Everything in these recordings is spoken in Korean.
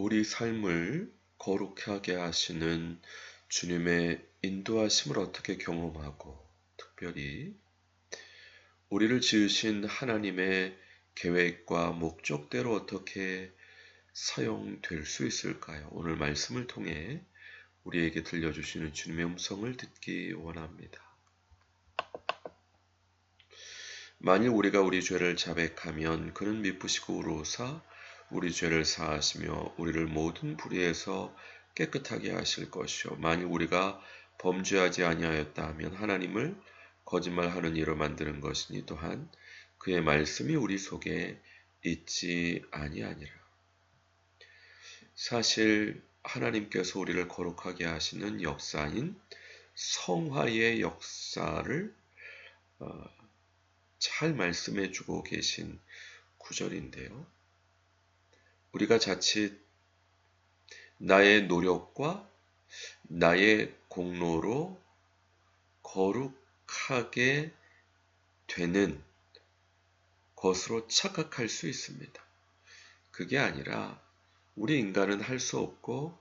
우리 삶을 거룩하게 하시는 주님의 인도하심을 어떻게 경험하고, 특별히 우리를 지으신 하나님의 계획과 목적대로 어떻게 사용될 수 있을까요? 오늘 말씀을 통해 우리에게 들려주시는 주님의 음성을 듣기 원합니다. 만일 우리가 우리 죄를 자백하면 그는 미쁘시고 의로우사 우리 죄를 사하시며 우리를 모든 불의에서 깨끗하게 하실 것이요 만일 우리가 범죄하지 아니하였다 하면 하나님을 거짓말하는 이로 만드는 것이니 또한 그의 말씀이 우리 속에 있지 아니하니라. 사실 하나님께서 우리를 거룩하게 하시는 역사인 성화의 역사를 잘 말씀해 주고 계신 구절인데요. 우리가 자칫 나의 노력과 나의 공로로 거룩하게 되는 것으로 착각할 수 있습니다. 그게 아니라 우리 인간은 할 수 없고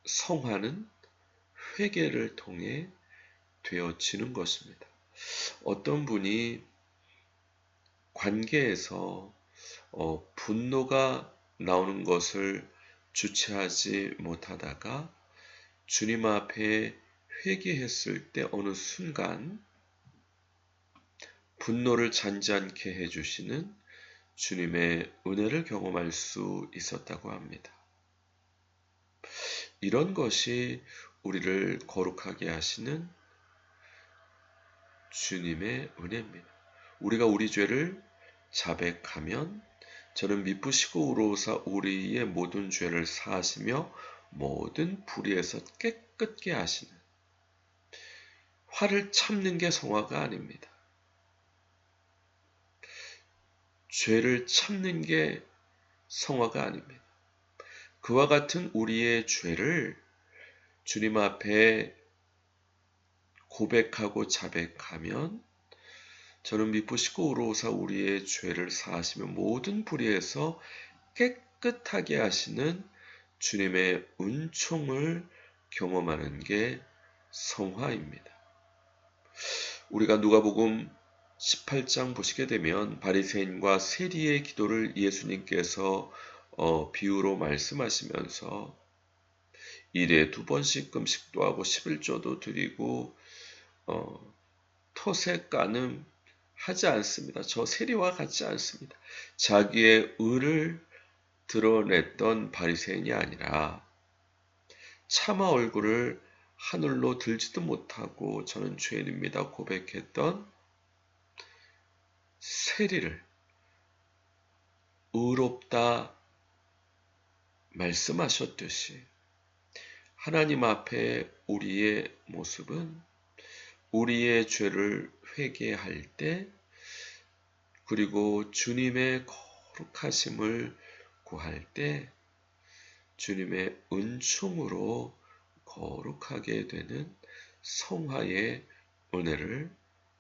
성화는 회개를 통해 되어지는 것입니다. 어떤 분이 관계에서 분노가 나오는 것을 주체하지 못하다가 주님 앞에 회개했을 때 어느 순간 분노를 잔잔케 해주시는 주님의 은혜를 경험할 수 있었다고 합니다. 이런 것이 우리를 거룩하게 하시는 주님의 은혜입니다. 우리가 우리 죄를 자백하면 저는 미쁘시고 의로우사 우리의 모든 죄를 사하시며 모든 불의에서 깨끗게 하시는, 화를 참는 게 성화가 아닙니다. 죄를 참는 게 성화가 아닙니다. 그와 같은 우리의 죄를 주님 앞에 고백하고 자백하면 저는 미쁘시고 의로우사 우리의 죄를 사하시며 모든 불의에서 깨끗하게 하시는 주님의 은총을 경험하는 게 성화입니다. 우리가 누가복음 18장 보시게 되면 바리새인과 세리의 기도를 예수님께서 비유로 말씀하시면서 일에 2번씩 금식도 하고 11조도 드리고 토색 간음 하지 않습니다. 저 세리와 같지 않습니다. 자기의 의를 드러냈던 바리새인이 아니라 차마 얼굴을 하늘로 들지도 못하고 저는 죄인입니다 고백했던 세리를 의롭다 말씀하셨듯이 하나님 앞에 우리의 모습은 우리의 죄를 회개할 때 그리고 주님의 거룩하심을 구할 때 주님의 은총으로 거룩하게 되는 성화의 은혜를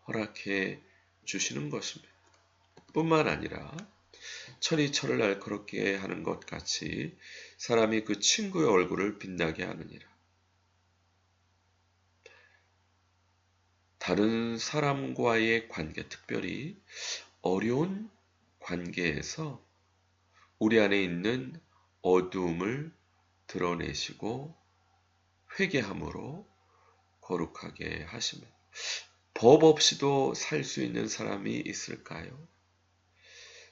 허락해 주시는 것입니다. 뿐만 아니라 철이 철을 날카롭게 하는 것 같이 사람이 그 친구의 얼굴을 빛나게 하느니라. 다른 사람과의 관계, 특별히 어려운 관계에서 우리 안에 있는 어두움을 드러내시고 회개함으로 거룩하게 하십니다. 법 없이도 살 수 있는 사람이 있을까요?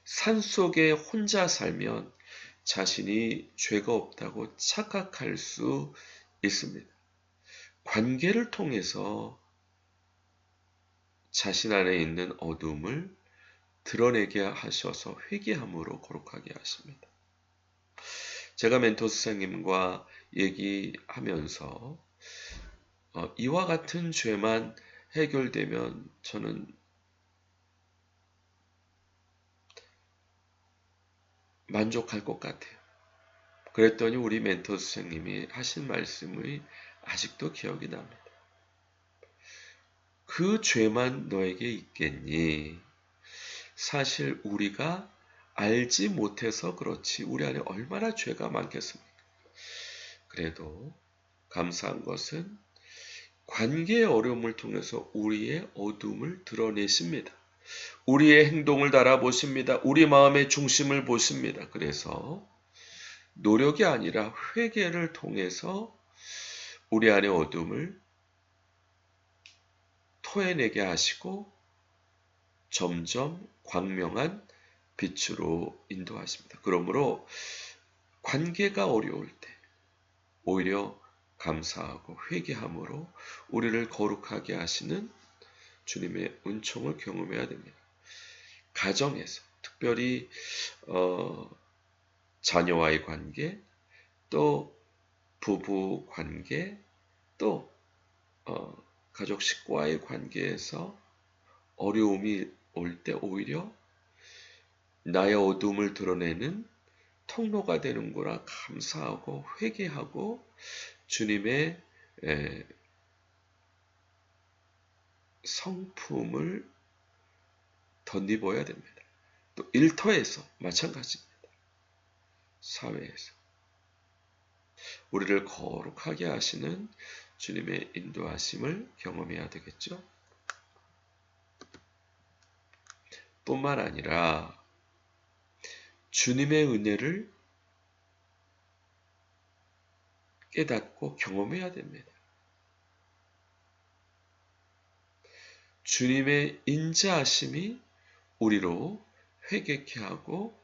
산속에 혼자 살면 자신이 죄가 없다고 착각할 수 있습니다. 관계를 통해서 자신 안에 있는 어둠을 드러내게 하셔서 회개함으로 거룩하게 하십니다. 제가 멘토 선생님과 얘기하면서 이와 같은 죄만 해결되면 저는 만족할 것 같아요. 그랬더니 우리 멘토 선생님이 하신 말씀이 아직도 기억이 납니다. 그 죄만 너에게 있겠니? 사실 우리가 알지 못해서 그렇지 우리 안에 얼마나 죄가 많겠습니까? 그래도 감사한 것은 관계의 어려움을 통해서 우리의 어둠을 드러내십니다. 우리의 행동을 달아보십니다. 우리 마음의 중심을 보십니다. 그래서 노력이 아니라 회개를 통해서 우리 안의 어둠을 토해내게 하시고 점점 광명한 빛으로 인도하십니다. 그러므로 관계가 어려울 때 오히려 감사하고 회개함으로 우리를 거룩하게 하시는 주님의 은총을 경험해야 됩니다. 가정에서 특별히 자녀와의 관계, 또 부부 관계, 또 가족 식구와의 관계에서 어려움이 올 때 오히려 나의 어둠을 드러내는 통로가 되는구나 감사하고 회개하고 주님의 성품을 덧입어야 됩니다. 또 일터에서 마찬가지입니다. 사회에서 우리를 거룩하게 하시는 주님의 인도하심을 경험해야 되겠죠. 뿐만 아니라 주님의 은혜를 깨닫고 경험해야 됩니다. 주님의 인자하심이 우리로 회개케 하고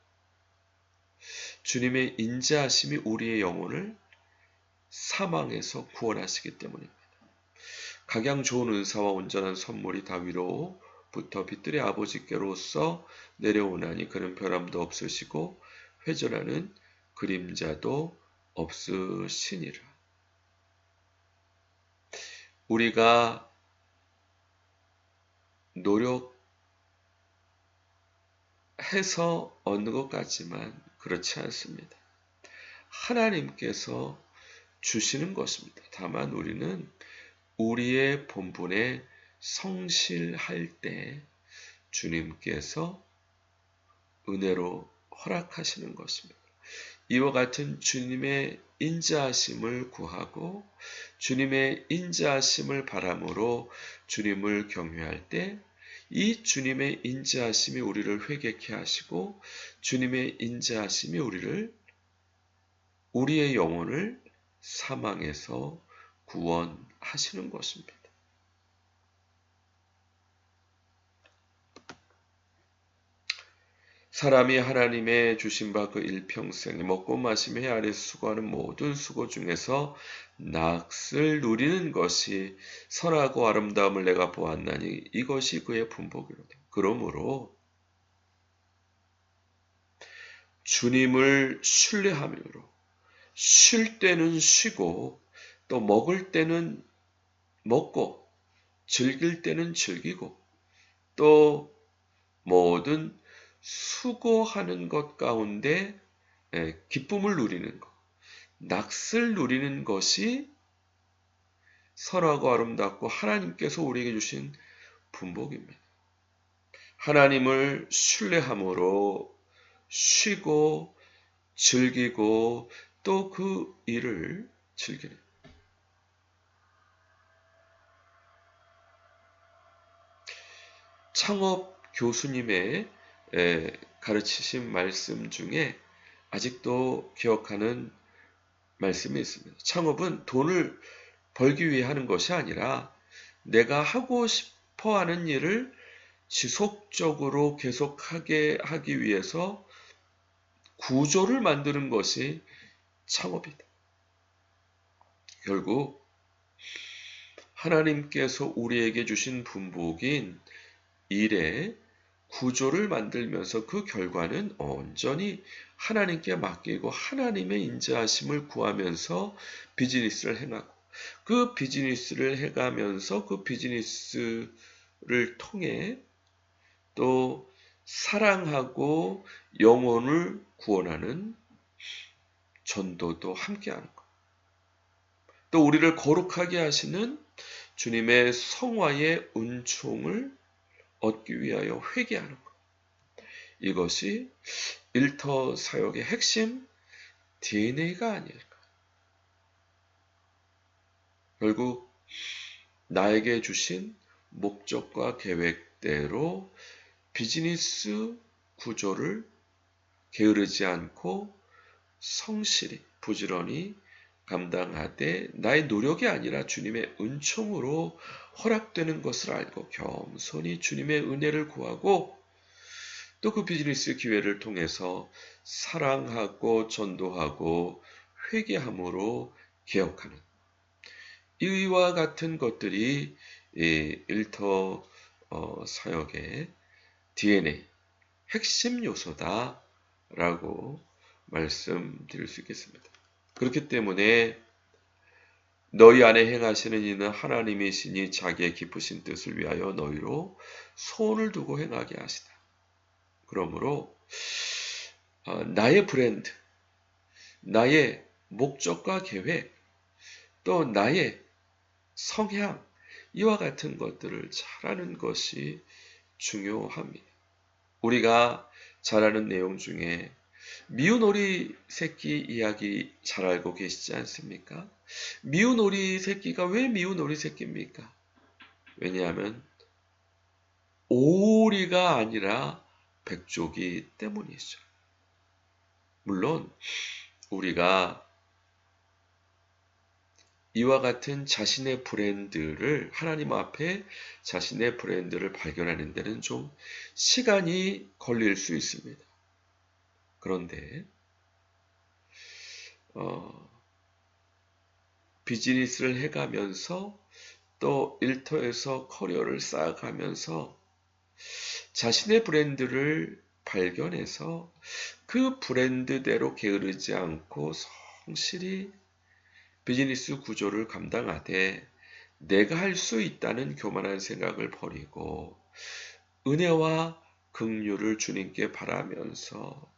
주님의 인자하심이 우리의 영혼을 사망에서 구원하시기 때문입니다. 각양 좋은 은사와 온전한 선물이 다 위로부터 빛들의 아버지께로서 내려오나니 그는 변함도 없으시고 회전하는 그림자도 없으시니라. 우리가 노력해서 얻는 것 같지만 그렇지 않습니다. 하나님께서 주시는 것입니다. 다만 우리는 우리의 본분에 성실할 때 주님께서 은혜로 허락하시는 것입니다. 이와 같은 주님의 인자하심을 구하고 주님의 인자하심을 바람으로 주님을 경외할 때 이 주님의 인자하심이 우리를 회개케 하시고 주님의 인자하심이 우리의 영혼을 사망에서 구원하시는 것입니다. 사람이 하나님의 주신 바 그 일평생 먹고 마시며 해 아래서 수고하는 모든 수고 중에서 낫을 누리는 것이 선하고 아름다움을 내가 보았나니 이것이 그의 분복이로다. 그러므로 주님을 신뢰함으로 쉴 때는 쉬고 또 먹을 때는 먹고 즐길 때는 즐기고 또 모든 수고하는 것 가운데 기쁨을 누리는 것, 낫을 누리는 것이 선하고 아름답고 하나님께서 우리에게 주신 분복입니다. 하나님을 신뢰함으로 쉬고 즐기고 또 그 일을 즐기는 창업 교수님의 가르치신 말씀 중에 아직도 기억하는 말씀이 있습니다. 창업은 돈을 벌기 위해 하는 것이 아니라 내가 하고 싶어 하는 일을 지속적으로 계속하게 하기 위해서 구조를 만드는 것이 창업이다. 결국 하나님께서 우리에게 주신 분복인 일에 구조를 만들면서 그 결과는 온전히 하나님께 맡기고 하나님의 인자하심을 구하면서 비즈니스를 행하고 그 비즈니스를 해가면서 그 비즈니스를 통해 또 사랑하고 영혼을 구원하는 전도도 함께하는 것. 또 우리를 거룩하게 하시는 주님의 성화의 은총을 얻기 위하여 회개하는 것. 이것이 일터 사역의 핵심 DNA가 아닐까. 결국 나에게 주신 목적과 계획대로 비즈니스 구조를 게으르지 않고 성실히 부지런히 감당하되 나의 노력이 아니라 주님의 은총으로 허락되는 것을 알고 겸손히 주님의 은혜를 구하고 또 그 비즈니스 기회를 통해서 사랑하고 전도하고 회개함으로 개혁하는 이와 같은 것들이 일터 사역의 DNA 핵심 요소다라고 말씀드릴 수 있겠습니다. 그렇기 때문에 너희 안에 행하시는 이는 하나님이시니 자기의 기쁘신 뜻을 위하여 너희로 소원을 두고 행하게 하시다. 그러므로 나의 브랜드, 나의 목적과 계획, 또 나의 성향, 이와 같은 것들을 잘하는 것이 중요합니다. 우리가 잘 아는 내용 중에 미운 오리 새끼 이야기 잘 알고 계시지 않습니까? 미운 오리 새끼가 왜 미운 오리 새끼입니까? 왜냐하면 오리가 아니라 백조기 때문이죠. 물론 우리가 이와 같은 자신의 브랜드를 하나님 앞에 자신의 브랜드를 발견하는 데는 좀 시간이 걸릴 수 있습니다. 그런데 비즈니스를 해가면서 또 일터에서 커리어를 쌓아가면서 자신의 브랜드를 발견해서 그 브랜드대로 게으르지 않고 성실히 비즈니스 구조를 감당하되 내가 할 수 있다는 교만한 생각을 버리고 은혜와 긍휼을 주님께 바라면서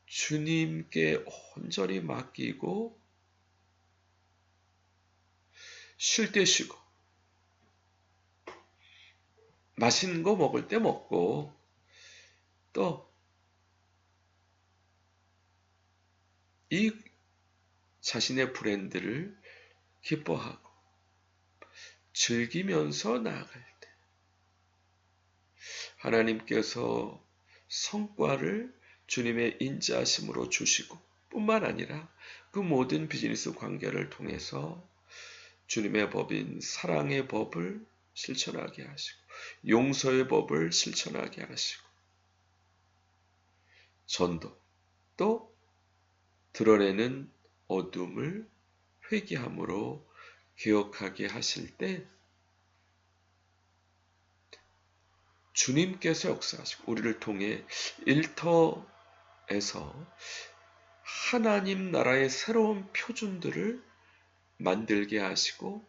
주님께 온전히 맡기고 쉴 때 쉬고 맛있는 거 먹을 때 먹고 또 이 자신의 브랜드를 기뻐하고 즐기면서 나아갈 때 하나님께서 성과를 주님의 인자하심으로 주시고 뿐만 아니라 그 모든 비즈니스 관계를 통해서 주님의 법인 사랑의 법을 실천하게 하시고 용서의 법을 실천하게 하시고 전도 또 드러내는 어둠을 회개함으로 기억하게 하실 때 주님께서 역사하시고 우리를 통해 일터에서 하나님 나라의 새로운 표준들을 만들게 하시고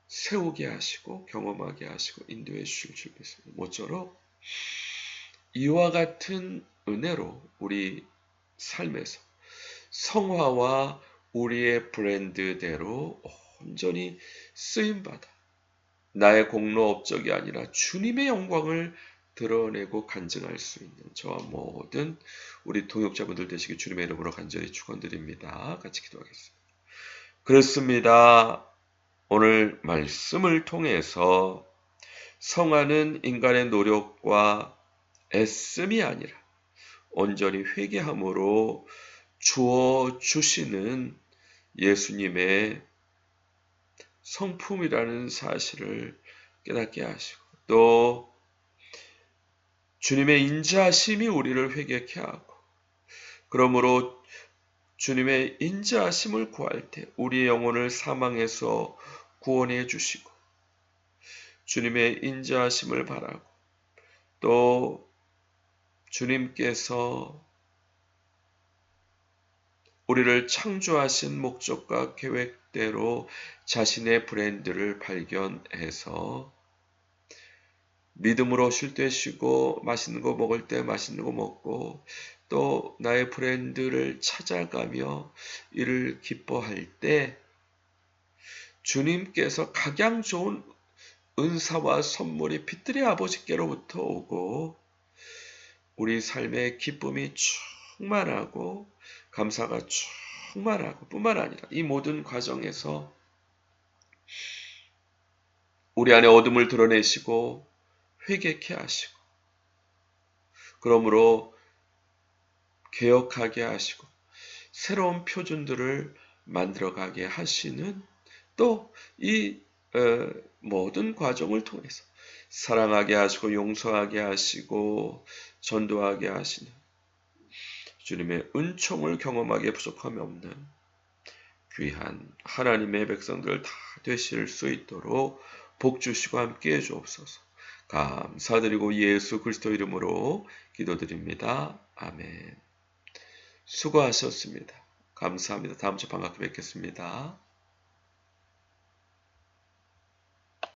세우게 하시고 경험하게 하시고 인도해 주실 줄 믿습니다. 모쪼록 이와 같은 은혜로 우리 삶에서 성화와 우리의 브랜드대로 온전히 쓰임받아 나의 공로 업적이 아니라 주님의 영광을 드러내고 간증할 수 있는 저와 모든 우리 동역자분들 되시길 주님의 이름으로 간절히 축원드립니다. 같이 기도하겠습니다. 그렇습니다. 오늘 말씀을 통해서 성화는 인간의 노력과 애씀이 아니라 온전히 회개함으로 주어 주시는 예수님의 성품이라는 사실을 깨닫게 하시고 또 주님의 인자하심이 우리를 회개케 하고 그러므로 주님의 인자하심을 구할 때 우리의 영혼을 사망에서 구원해 주시고 주님의 인자하심을 바라고 또 주님께서 우리를 창조하신 목적과 계획대로 자신의 브랜드를 발견해서 믿음으로 쉴 때 쉬고 맛있는 거 먹을 때 맛있는 거 먹고 또 나의 브랜드를 찾아가며 이를 기뻐할 때 주님께서 각양 좋은 은사와 선물이 빛들의 아버지께로부터 오고 우리 삶의 기쁨이 충만하고 감사가 충만하고 뿐만 아니라 이 모든 과정에서 우리 안에 어둠을 드러내시고 회개케 하시고 그러므로 개혁하게 하시고 새로운 표준들을 만들어가게 하시는 또 이 모든 과정을 통해서 사랑하게 하시고 용서하게 하시고 전도하게 하시는 주님의 은총을 경험하기에 부족함이 없는 귀한 하나님의 백성들 다 되실 수 있도록 복 주시고 함께해 주옵소서. 감사드리고 예수 그리스도 이름으로 기도드립니다. 아멘. 수고하셨습니다. 감사합니다. 다음 주 반갑게 뵙겠습니다.